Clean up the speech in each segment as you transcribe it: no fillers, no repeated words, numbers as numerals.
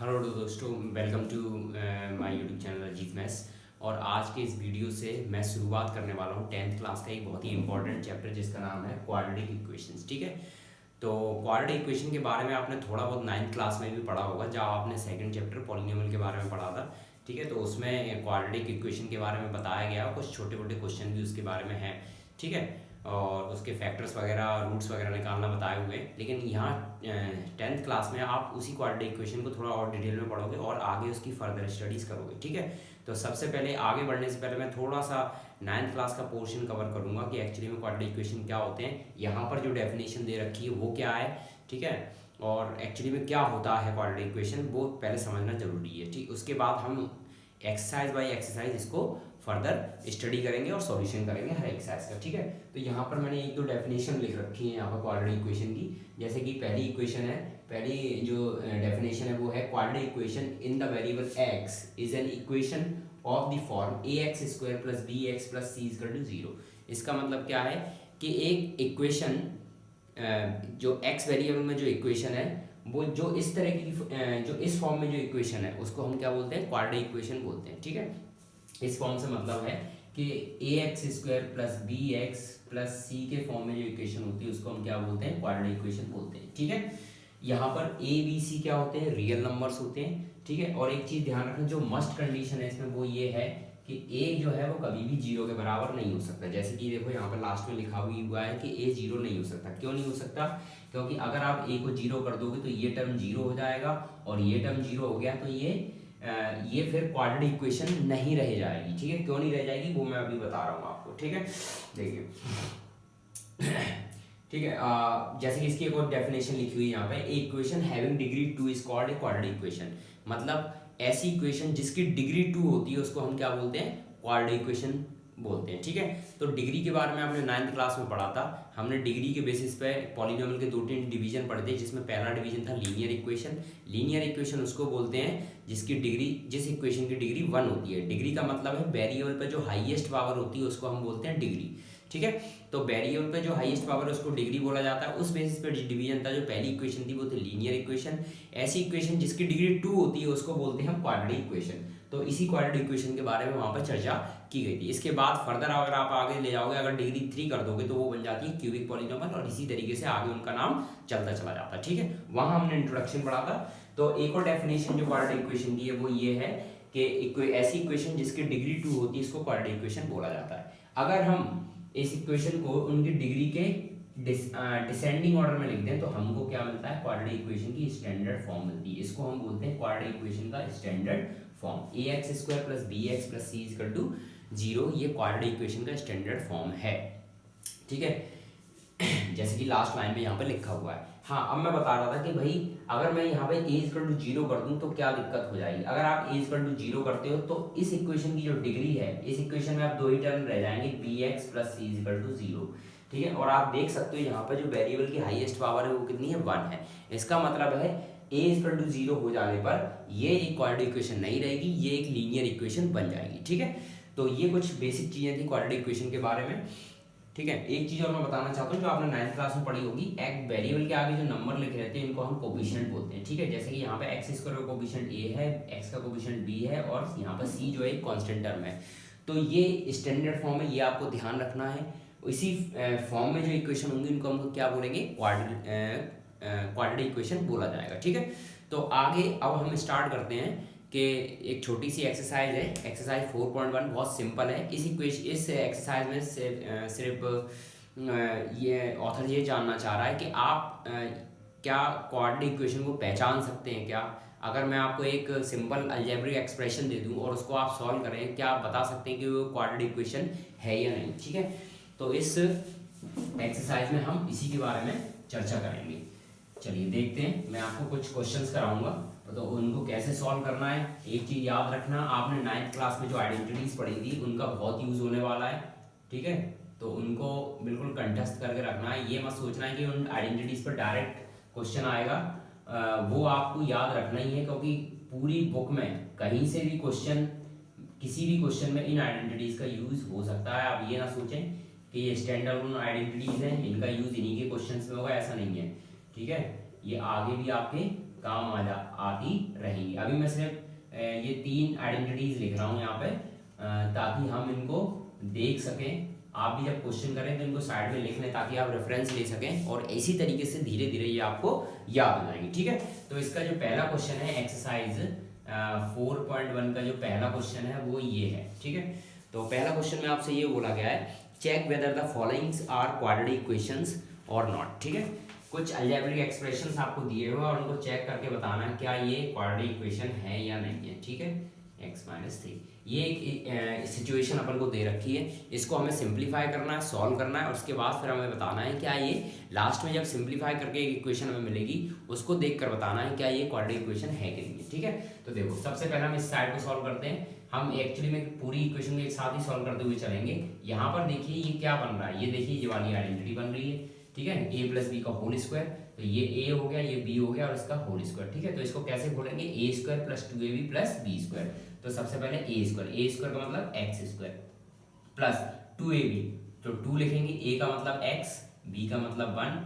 Hello दोस्तों, welcome to my YouTube channel Ajit maths. और आज के इस वीडियो से मैं शुरुआत करने वाला हूँ 10th क्लास का एक बहुत ही इंपॉर्टेंट चैप्टर जिसका नाम है क्वाड्रेटिक इक्वेशंस। ठीक है, तो क्वाड्रेटिक इक्वेशन के बारे में आपने थोड़ा बहुत 9th क्लास में भी पढ़ा होगा, जब आपने सेकंड चैप्टर पॉलिनोमियल के बारे में पढ़ा था। ठीक है, तो उसमें क्वाड्रेटिक इक्वेशन के बारे में बताया गया, कुछ छोटे मोटे क्वेश्चन भी उसके बारे में हैं। ठीक है, और उसके फैक्टर्स वगैरह, रूट्स वगैरह निकालना बताए हुए हैं। लेकिन यहाँ 10th क्लास में आप उसी क्वाड्रेटिक इक्वेशन को थोड़ा और डिटेल में पढ़ोगे और आगे उसकी फर्दर स्टडीज़ करोगे। ठीक है, तो सबसे पहले आगे बढ़ने से पहले मैं थोड़ा सा 9th क्लास का पोर्शन कवर करूँगा कि एक्चुअली में क्वाड्रेटिक इक्वेशन क्या होते हैं, यहाँ पर जो डेफिनेशन दे रखी है वो क्या है। ठीक है, और एक्चुअली में क्या होता है क्वाड्रेटिक इक्वेशन, वो पहले समझना जरूरी है। ठीक, उसके बाद हम एक्सरसाइज बाय एक्सरसाइज इसको फर्दर स्टडी करेंगे और सॉल्यूशन करेंगे हर एक्सरसाइज का। ठीक है, तो यहाँ पर मैंने एक दो डेफिनेशन लिख रखी है यहाँ पर क्वाड्रेटिक इक्वेशन की। जैसे कि पहली इक्वेशन है, पहली जो डेफिनेशन है वो है quadratic equation in the variable x is an equation of the form ax² + bx + c = 0। इसका मतलब क्या है कि एक इक्वेशन जो x वेरिएबल में जो इक्वेशन है वो जो इस तरह की जो इस फॉर्म में जो इक्वेशन है उसको हम क्या बोलते हैं, क्वाड्रेटिक इक्वेशन बोलते हैं। ठीक है, इस फॉर्म से मतलब है कि ax² + bx + c के फॉर्म में जो इक्वेशन होती है उसको हम क्या बोलते हैं, क्वाड्रेटिक इक्वेशन बोलते हैं। ठीक है, यहाँ पर a b c क्या होते हैं, रियल नंबर्स होते हैं। ठीक है, और एक चीज़ ध्यान रखना, जो मस्ट कंडीशन है इसमें वो ये है कि a जो है वो कभी भी 0 के बराबर नहीं हो सकता। जैसे कि देखो यहाँ पर लास्ट में लिखा हुआ है कि a 0 नहीं हो सकता। क्यों नहीं हो सकता? क्योंकि अगर आप a को 0 कर दोगे तो ये टर्म 0 हो जाएगा, और ये टर्म 0 हो गया तो ये फिर क्वाड्रेटिक इक्वेशन नहीं रह जाएगी। ठीक है, क्यों नहीं रह जाएगी वो मैं अभी बता रहा हूँ आपको। ठीक है, देखिए ठीक है, जैसे कि इसकी एक और डेफिनेशन लिखी हुई है यहाँ पे, equation having degree 2 is called a quadratic equation. मतलब ऐसी इक्वेशन जिसकी डिग्री 2 होती है उसको हम क्या बोलते हैं, क्वाड्रेटिक इक्वेशन बोलते हैं। ठीक है, तो डिग्री के बारे में आपने 9th क्लास में पढ़ा था। हमने डिग्री के बेसिस पे पॉलिनोमियल के 2-3 डिवीजन पढ़े थे, जिसमें पहला डिवीजन था लीनियर इक्वेशन। लीनियर इक्वेशन उसको बोलते हैं जिसकी डिग्री, जिस इक्वेशन की डिग्री 1 होती है। डिग्री का मतलब है वेरिएबल पे जो हाईएस्ट पावर होती है उसको हम बोलते हैं डिग्री। ठीक है, तो वेरिएबल पे जो हाईएस्ट पावर है उसको डिग्री बोला जाता है। उस बेसिस पे डिवीजन था, जो पहली इक्वेशन थी वो थी लीनियर इक्वेशन। ऐसी इक्वेशन जिसकी डिग्री 2 होती है उसको बोलते हैं क्वाड्रेटिक इक्वेशन। तो इसी क्वाड्रेटिक इक्वेशन के बारे में वहाँ पर चर्चा की गई थी। इसके बाद फर्दर अगर आप आगे ले जाओगे, अगर डिग्री 3 कर दोगे तो वो बन जाती है क्यूबिक पॉलिनोमियल, और इसी तरीके से आगे उनका नाम चलता चला जाता है। ठीक है, वहाँ हमने इंट्रोडक्शन पढ़ा था। तो एक और डेफिनेशन जो क्वाड्रेटिक इक्वेशन की है वो ये है कि ऐसी इक्वेशन जिसकी डिग्री 2 होती है इसको क्वाड्रेटिक इक्वेशन बोला जाता है। अगर हम इस इक्वेशन को उनकी डिग्री के डिसेंडिंग ऑर्डर में लिख दें तो हमको क्या मिलता है, क्वाड्रेटिक इक्वेशन की स्टैंडर्ड फॉर्म मिलती है। इसको हम बोलते हैं क्वाड्रेटिक इक्वेशन का standard form. ax² + bx + c = 0, ये क्वाड्रेटिक इक्वेशन का स्टैंडर्ड फॉर्म है। ठीक है, जैसे कि लास्ट लाइन में यहाँ पे लिखा हुआ है। हाँ, अब मैं बता रहा था कि भाई अगर मैं यहाँ पे a = 0 कर दूं तो क्या दिक्कत हो जाएगी। अगर आप a = 0 करते हो तो इस इक्वेशन की जो डिग्री है, इस इक्वेशन में आप दो ही टर्म रह जाएंगे, bx + c = 0। ठीक है, और आप देख सकते हो यहाँ पर जो वेरिएबल की हाईएस्ट पावर है वो कितनी है, 1 है। इसका मतलब है a = 0 हो जाने पर ये एक क्वाड्रेटिक इक्वेशन नहीं रहेगी, ये एक लीनियर इक्वेशन बन जाएगी। ठीक है, तो ये कुछ बेसिक चीज़ें थी क्वाड्रेटिक इक्वेशन के बारे में। ठीक है, एक चीज़ और मैं बताना चाहता हूँ जो आपने 9th क्लास में पढ़ी होगी, एक वेरिएबल के आगे जो नंबर लिखे रहते हैं इनको हम कोफिशिएंट बोलते हैं। ठीक है, जैसे कि यहाँ पे x² का कोफिशिएंट a है, x का कोफिशिएंट b है, और यहाँ पर c जो है एक कांस्टेंट टर्म है। तो ये स्टैंडर्ड फॉर्म है, ये आपको ध्यान रखना है। इसी फॉर्म में जो इक्वेशन होंगी उनको हम क्या बोलेंगे, क्वाड्रेटिक इक्वेशन बोला जाएगा। ठीक है, तो आगे अब हम स्टार्ट करते हैं कि एक छोटी सी एक्सरसाइज है, एक्सरसाइज 4.1, बहुत सिंपल है। इस एक्सरसाइज में सिर्फ ये ऑथर ये जानना चाह रहा है कि आप क्या क्वाड्रेटिक इक्वेशन को पहचान सकते हैं क्या। अगर मैं आपको एक सिंपल अलजेब्रिक एक्सप्रेशन दे दूं और उसको आप सॉल्व करें, क्या आप बता सकते हैं कि वो क्वाड्रेटिक इक्वेशन है या नहीं। ठीक है, तो इस एक्सरसाइज में हम इसी के बारे में चर्चा करेंगे। चलिए देखते हैं, मैं आपको कुछ क्वेश्चंस कराऊंगा तो उनको कैसे सॉल्व करना है। एक चीज़ याद रखना, आपने 9th क्लास में जो आइडेंटिटीज पढ़ी थी उनका बहुत यूज़ होने वाला है। ठीक है, तो उनको बिल्कुल कंठस्थ करके रखना है। ये मत सोचना है कि उन आइडेंटिटीज पर डायरेक्ट क्वेश्चन आएगा, वो आपको याद रखना ही है, क्योंकि पूरी बुक में कहीं से भी क्वेश्चन, किसी भी क्वेश्चन में इन आइडेंटिटीज का यूज़ हो सकता है। आप ये ना सोचें कि ये स्टैंड अलोन आइडेंटिटीज हैं, इनका यूज़ इन्हीं के क्वेश्चन में होगा, ऐसा नहीं है। ठीक है, ये आगे भी आपके काम आती रहेंगी। अभी मैं सिर्फ ये 3 आइडेंटिटीज लिख रहा हूँ यहाँ पे ताकि हम इनको देख सकें। आप भी जब क्वेश्चन करें तो इनको साइड में लिख लें ताकि आप रेफरेंस ले सकें और इसी तरीके से धीरे धीरे ये आपको याद हो जाएंगे। ठीक है, तो इसका जो पहला क्वेश्चन है एक्सरसाइज 4.1 का जो पहला क्वेश्चन है वो ये है। ठीक है, तो पहला क्वेश्चन में आपसे ये बोला गया है check whether the followings are quadratic equations और नॉट। ठीक है, कुछ अलजेब्रिक एक्सप्रेशंस आपको दिए हुए और उनको चेक करके बताना है क्या ये क्वाड्रेटिक इक्वेशन है या नहीं है। ठीक है, x-3 ये एक सिचुएशन अपन को दे रखी है, इसको हमें सिंप्लीफाई करना है, सॉल्व करना है और उसके बाद फिर हमें बताना है क्या ये लास्ट में जब सिंप्लीफाई करके एक इक्वेशन हमें मिलेगी उसको देखकर बताना है क्या ये क्वाड्रेटिक इक्वेशन है कि नहीं है। ठीक है, तो देखो सबसे पहले हम इस साइड को सॉल्व करते हैं। हम एक्चुअली में पूरी इक्वेशन को एक साथ ही सॉल्व करते हुए चलेंगे। यहाँ पर देखिए ये क्या बन रहा है, ये देखिए ये वाली आइडेंटिटी बन रही है। ठीक है, a प्लस बी का होल स्क्वायर, तो ये a हो गया, ये b हो गया और इसका होल स्क्वायर। ठीक है, तो इसको कैसे खोलेंगे, a square plus 2ab plus b square. तो सबसे पहले a स्क्वायर का मतलब x स्क्वायर प्लस 2ab, तो 2 लिखेंगे, a का मतलब x, b का मतलब 1,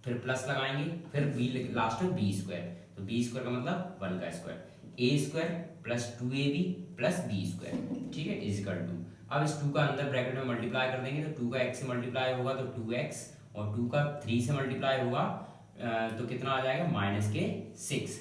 फिर प्लस लगाएंगे, फिर b लास्ट में b स्क्वायर, तो b स्क्वायर का मतलब 1 का square, a square plus 2ab plus b square. ठीक है, इज इक्वल टू, अब इस 2 का अंदर ब्रैकेट में मल्टीप्लाई कर देंगे, तो 2 का x से मल्टीप्लाई होगा तो 2x और 2 का 3 से मल्टीप्लाई होगा तो कितना आ जाएगा -6।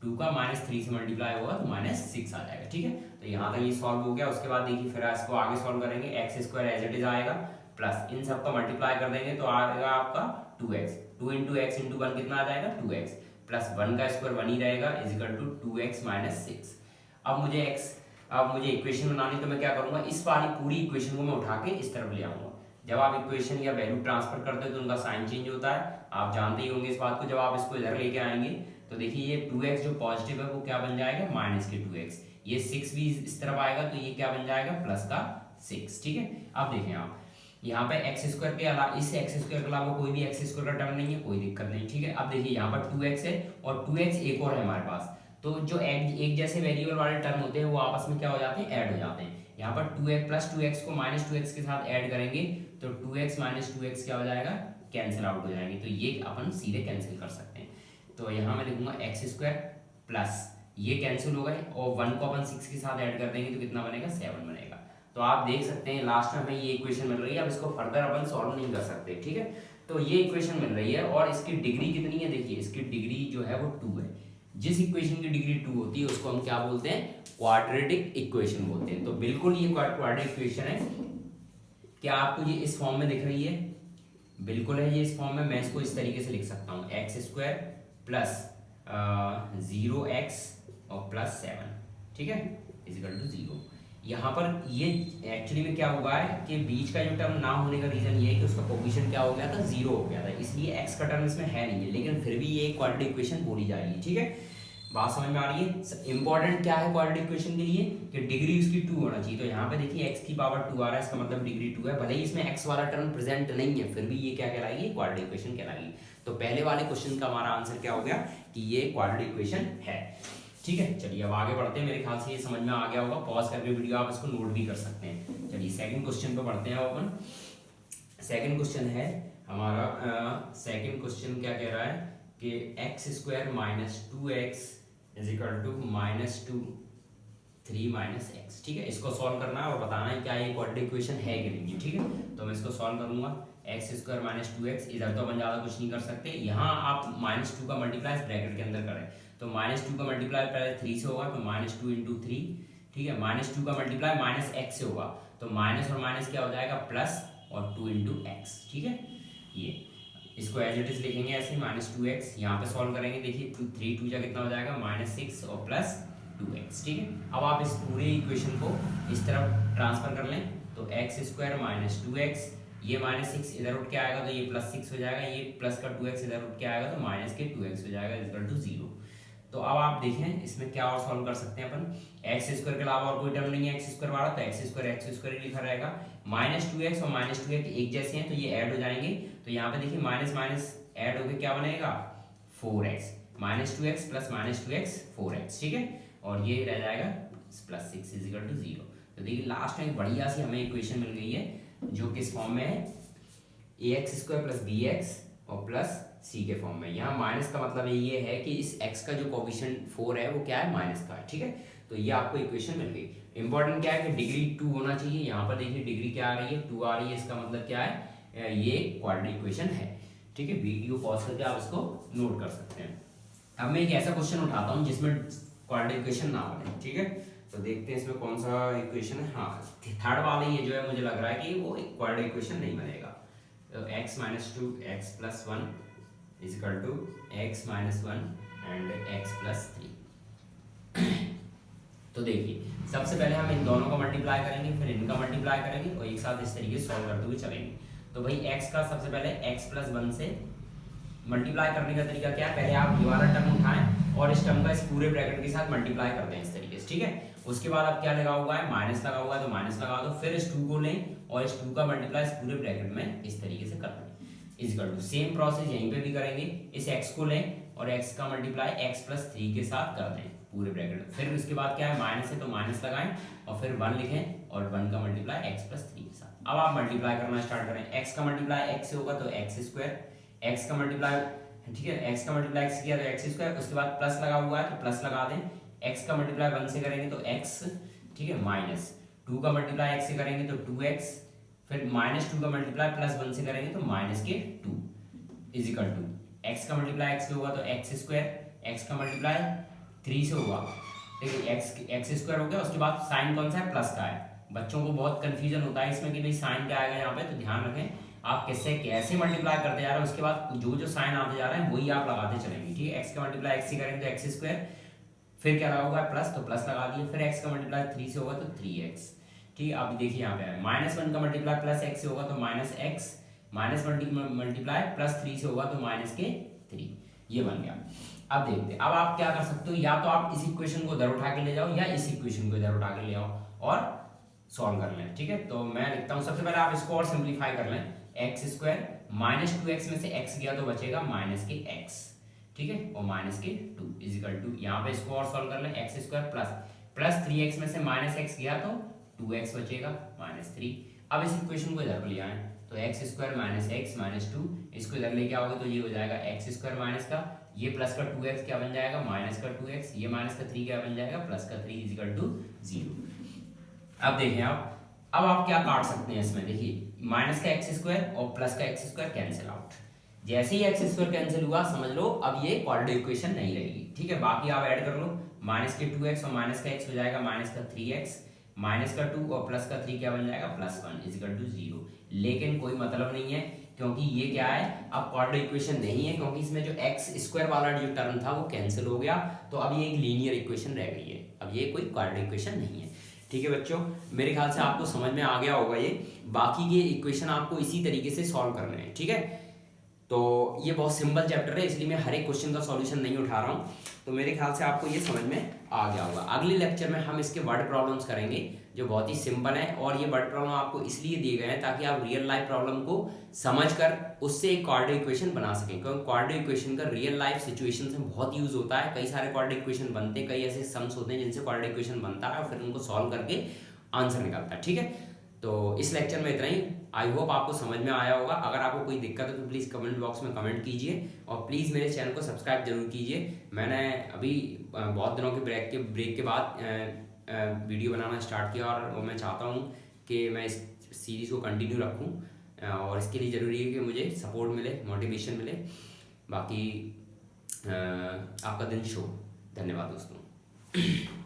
2 का -3 से मल्टीप्लाई होगा तो -6 आ जाएगा। ठीक है, तो यहाँ तक ये सॉल्व हो गया। उसके बाद देखिए फिर इसको आगे सॉल्व करेंगे, x square as it is आएगा प्लस इन सब का मल्टीप्लाई कर देंगे तो आएगा आपका 2x, 2 इंटू एक्स इंटू 1 कितना आ जाएगा 2x प्लस 1 का स्क्वायर 1 ही रहेगा इज इक्वल टू 2x - 6। अब मुझे इक्वेशन बनानी, तो मैं क्या करूंगा, इस वाली पूरी इक्वेशन को मैं उठा के इस तरफ ले आऊंगा। जब आप इक्वेशन या वैल्यू ट्रांसफर करते हो तो उनका साइन चेंज होता है, आप जानते ही होंगे इस बात को। जब आप इसको इधर लेके आएंगे तो देखिए ये 2x जो पॉजिटिव है वो क्या बन जाएगा -2x, ये 6 भी इस तरफ आएगा तो ये क्या बन जाएगा +6। ठीक है, अब देखें आप यहाँ पे एक्स स्क्वायर के अलावा, इस एक्स स्क्वायर के अलावा कोई भी एक्स स्क्वायर का टर्म नहीं है, कोई दिक्कत नहीं। ठीक है, अब देखिए यहाँ पर 2x है और 2x एक और है हमारे पास, तो जो एक जैसे वेरिएबल वाले टर्म होते हैं वो आपस में क्या हो जाते हैं, ऐड हो जाते हैं। यहाँ पर 2x प्लस 2x को -2x के साथ ऐड करेंगे तो 2x - 2x क्या हो जाएगा, कैंसिल आउट हो जाएंगे, तो ये अपन सीधे कैंसिल कर सकते हैं। तो यहाँ मैं लिखूंगा एक्स स्क्वायर प्लस ये कैंसिल हो गए और 1 को अपन 6 के साथ ऐड कर देंगे तो कितना बनेगा 7 बनेगा। तो आप देख सकते हैं लास्ट में हमें ये इक्वेशन मिल रही है। अब इसको फर्दर अपन सॉल्व नहीं कर सकते। ठीक है, तो ये इक्वेशन मिल रही है और इसकी डिग्री कितनी है, देखिए इसकी डिग्री जो है वो 2 है। जिस इक्वेशन की डिग्री 2 होती है उसको हम क्या बोलते हैं, क्वाड्रेटिक इक्वेशन बोलते हैं। तो बिल्कुल ये क्वाड्रेटिक इक्वेशन है। क्या आपको ये इस फॉर्म में दिख रही है, बिल्कुल है ये इस फॉर्म में। मैं इसको इस तरीके से लिख सकता हूँ, एक्स स्क्वायर प्लस 0x और प्लस 7, ठीक है, इज इक्वल टू 0। यहाँ पर ये एक्चुअली में क्या हुआ है कि बीच का जो टर्म ना होने का रीजन ये है कि उसका कोफिशिएंट क्या हो गया था, 0 हो गया था, इसलिए x का टर्म इसमें है नहीं है, लेकिन फिर भी ये क्वाड्रेटिक इक्वेशन बोली जाएगी। ठीक है, बात समझ में आ रही है। इंपॉर्टेंट क्या है क्वाड्रेटिक इक्वेशन के लिए कि डिग्री उसकी 2 होना चाहिए। तो यहाँ पे देखिए x की पावर 2 आ रहा है, इसका मतलब डिग्री 2 है। भले ही इसमें x वाला टर्म प्रेजेंट नहीं है फिर भी ये क्या कहलाएगी, क्वाड्रेटिक इक्वेशन कहलाएगी। तो पहले वाले क्वेश्चन का हमारा आंसर क्या हो गया कि ये क्वाड्रेटिक इक्वेशन है। ठीक है, चलिए अब आगे बढ़ते हैं। मेरे ख्याल से ये समझ में आ गया होगा, पॉज करके वीडियो आप इसको नोट भी कर सकते हैं। चलिए सेकंड क्वेश्चन पे बढ़ते हैं अपन। सेकंड क्वेश्चन है हमारा, सेकंड क्वेश्चन क्या कह रहा है कि x square minus 2x is equal to -2 3 - x। ठीक है, इसको सॉल्व करना है और बताना है क्या ये क्वाड्रेटिक इक्वेशन है कि नहीं। ठीक है, तो मैं इसको सॉल्व करूंगा। एक्स स्क्वायर माइनस 2x, इधर तो अपन ज़्यादा कुछ नहीं कर सकते, यहाँ आप -2 का मल्टीप्लाई ब्रैकेट के अंदर करें तो -2 का मल्टीप्लाई पहले 3 से होगा तो -2 × 3। ठीक है, -2 का मल्टीप्लाई -x से होगा तो माइनस और माइनस क्या हो जाएगा प्लस और 2 × x। ठीक है, ये इसको एज इट इज लिखेंगे ऐसे -2x। यहाँ पे सॉल्व करेंगे, देखिए 3 2 जा कितना हो जाएगा -6 और प्लस 2x। ठीक है, अब आप इस पूरे इक्वेशन को इस तरफ ट्रांसफर कर लें तो एक्स स्क्वायर माइनस 2x, ये -6 इधर उठ के आएगा तो ये +6 हो जाएगा, ये प्लस का 2x इधर उठ के आएगा तो माइनस के 2x हो जाएगा इक्वल टू 0। तो अब आप देखें इसमें क्या और सॉल्व कर सकते हैं अपन, एक्स स्क्वायर के अलावा और कोई टर्म नहीं है एक्स स्क्वायर वाला, तो एक्स स्क्वायर ही लिखा रहेगा। -2x और -2x एक जैसे हैं तो ये ऐड हो जाएंगे, तो यहाँ पे देखिए माइनस माइनस ऐड होकर क्या बनेगा 4x, -2x plus -2x 4x। ठीक है, और ये रह जाएगा +6 इज इक्वल टू 0। तो देखिए लास्ट में बढ़िया सी हमें इक्वेशन मिल गई है जो किस फॉर्म में है, ax² + bx और प्लस सी के फॉर्म में। यहाँ माइनस का मतलब ये है कि इस एक्स का जो कोफिशिएंट 4 है वो क्या है, माइनस का है, ठीक है। तो ये आपको इक्वेशन मिल गई। इंपॉर्टेंट क्या है कि डिग्री 2 होना चाहिए। यहाँ पर देखिए डिग्री क्या आ रही है, 2 आ रही है, इसका मतलब क्या है, ये क्वाड्रेटिक इक्वेशन है, ठीक है। वीडियो पॉज करके आप इसको नोट कर सकते हैं। अब मैं एक ऐसा क्वेश्चन उठाता हूँ जिसमें क्वाड्रेटिक इक्वेशन ना बने, ठीक है। तो देखते हैं इसमें कौन सा इक्वेशन है। हाँ, थर्ड वाला ये जो है मुझे लग रहा है कि वो एक क्वाड्रेटिक इक्वेशन नहीं बनेगा। तो x माइनस 2 x प्लस 1 is equal to x minus 1 and x plus 3। तो देखिए सबसे पहले हम इन दोनों का मल्टीप्लाई करेंगे, फिर इनका मल्टीप्लाई करेंगे और एक साथ इस तरीके से सॉल्व करते हुए चलेंगे। तो भाई x का सबसे पहले x प्लस 1 से मल्टीप्लाई करने का तरीका क्या है, पहले आप ये वाला टर्म उठाएं और इस टर्म का इस पूरे ब्रैकेट के साथ मल्टीप्लाई कर दें इस तरीके से, ठीक है। उसके बाद अब क्या लगा हुआ है, माइनस लगा हुआ है, तो माइनस लगा दो, फिर इस 2 को लें और इस 2 का मल्टीप्लाई इस पूरे ब्रैकेट में इस तरीके से कर दें। Is equal to same process यहीं पे भी करेंगे, इस x को लें और x का मल्टीप्लाई x प्लस 3 के साथ कर दें पूरे ब्रैकेट में। फिर उसके बाद क्या है, माइनस है तो माइनस लगाएं और फिर 1 लिखें और 1 का मल्टीप्लाई x प्लस 3 के साथ। अब आप मल्टीप्लाई करना स्टार्ट करें। x का मल्टीप्लाई x से होगा तो x स्क्वायर, x का मल्टीप्लाई, ठीक है, x का मल्टीप्लाई x किया तो x स्क्वायर, उसके बाद प्लस लगा हुआ है तो प्लस लगा दें, x का मल्टीप्लाई 1 से करेंगे तो x, ठीक है, माइनस 2 का मल्टीप्लाई x से करेंगे तो 2x, फिर माइनस 2 का मल्टीप्लाई प्लस 1 से करेंगे तो माइनस के 2 इज इक्वल टू x का मल्टीप्लाई x से होगा तो x स्क्वायर, x का मल्टीप्लाई 3 से होगा, ठीक है, x स्क्वायर हो गया। उसके बाद साइन कौन सा है, प्लस का है। बच्चों को बहुत कंफ्यूजन होता है इसमें कि भाई साइन क्या आएगा यहाँ पे, तो ध्यान रखें आप किससे कैसे मल्टीप्लाई करते जा रहे हैं, उसके बाद जो जो साइन आते जा रहे हैं वही आप लगाते चलेंगे, ठीक है। x का मल्टीप्लाई x से करेंगे तो x स्क्वायर, फिर क्या लगा हुआ है प्लस, तो प्लस लगा दिए, फिर x का मल्टीप्लाई 3 से होगा तो 3x, ठीक है। अब देखिए यहाँ पे माइनस 1 का मल्टीप्लाई प्लस x से होगा तो minus x, minus multiply plus 3 से होगा तो माइनस के 3, ये बन गया। अब देखते हैं, अब आप क्या कर सकते हो, या तो आप इस इक्वेशन को इधर उठा के ले जाओ या इस इक्वेशन को इधर उठा के ले आओ और सॉल्व कर लें, ठीक है। तो मैं लिखता हूँ, सबसे पहले आप इसको और सिंप्लीफाई कर लें। एक्स स्क्वायर माइनस 2x में से x गया तो बचेगा माइनस के x, ठीक है, और माइनस के 2 इज इक्वल टू, यहाँ पे इसको और सॉल्व कर लें, एक्स स्क्वायर प्लस 3x में से माइनस x गया तो 2x बचेगा माइनस 3। अब इस इक्वेशन को इधर ले आए तो x square minus x minus 2, इसको इधर लेके आओगे तो ये हो जाएगा एक्स स्क्वायर माइनस का, ये प्लस का 2x क्या बन जाएगा, माइनस का 2x, ये माइनस का 3 क्या बन जाएगा, प्लस का 3 इज इक्वल टू 0। अब देखें अब आप क्या काट सकते हैं इसमें, देखिए माइनस का एक्स स्क्वायर और प्लस का एक्स स्क्वायर कैंसिल आउट। जैसे ही एक्स स्क्वायर कैंसिल हुआ समझ लो अब ये क्वाड्रेटिक इक्वेशन नहीं रहेगी, ठीक है। बाकी आप ऐड कर लो, माइनस के 2x और माइनस का x हो जाएगा माइनस का 3x, माइनस का 2 और प्लस का 3 क्या बन जाएगा, प्लस 1 इज इक्वल टू 0। लेकिन कोई मतलब नहीं है क्योंकि ये क्या है, अब क्वाड्रेटिक इक्वेशन नहीं है क्योंकि इसमें जो एक्स स्क्वायर वाला जो टर्म था वो कैंसिल हो गया, तो अब ये एक लीनियर इक्वेशन रह गई है, अब ये कोई क्वाड्रेटिक इक्वेशन नहीं है, ठीक है बच्चों। मेरे ख्याल से आपको समझ में आ गया होगा ये। बाकी के इक्वेशन आपको इसी तरीके से सॉल्व करने हैं, ठीक है। तो ये बहुत सिंपल चैप्टर है इसलिए मैं हर एक क्वेश्चन का सॉल्यूशन नहीं उठा रहा हूँ, तो मेरे ख्याल से आपको ये समझ में आ गया होगा। अगले लेक्चर में हम इसके वर्ड प्रॉब्लम्स करेंगे जो बहुत ही सिंपल है, और ये वर्ड प्रॉब्लम आपको इसलिए दिए गए हैं ताकि आप रियल लाइफ प्रॉब्लम को समझकर उससे एक क्वाड्रेटिक इक्वेशन बना सकें, क्योंकि क्वाड्रेटिक इक्वेशन का रियल लाइफ सिचुएशन में बहुत यूज होता है। कई सारे क्वाड्रेटिक इक्वेशन बनते हैं, कई ऐसे सम्स होते हैं जिनसे क्वाड्रेटिक इक्वेशन बनता है और फिर उनको सॉल्व करके आंसर निकलता है, ठीक है। तो इस लेक्चर में इतना ही, आई होप आपको समझ में आया होगा। अगर आपको कोई दिक्कत हो तो प्लीज़ कमेंट बॉक्स में कमेंट कीजिए और प्लीज़ मेरे चैनल को सब्सक्राइब जरूर कीजिए। मैंने अभी बहुत दिनों के ब्रेक के बाद वीडियो बनाना स्टार्ट किया और मैं चाहता हूँ कि मैं इस सीरीज़ को कंटिन्यू रखूँ और इसके लिए ज़रूरी है कि मुझे सपोर्ट मिले, मोटिवेशन मिले। बाकी आपका दिन शुभ। धन्यवाद दोस्तों।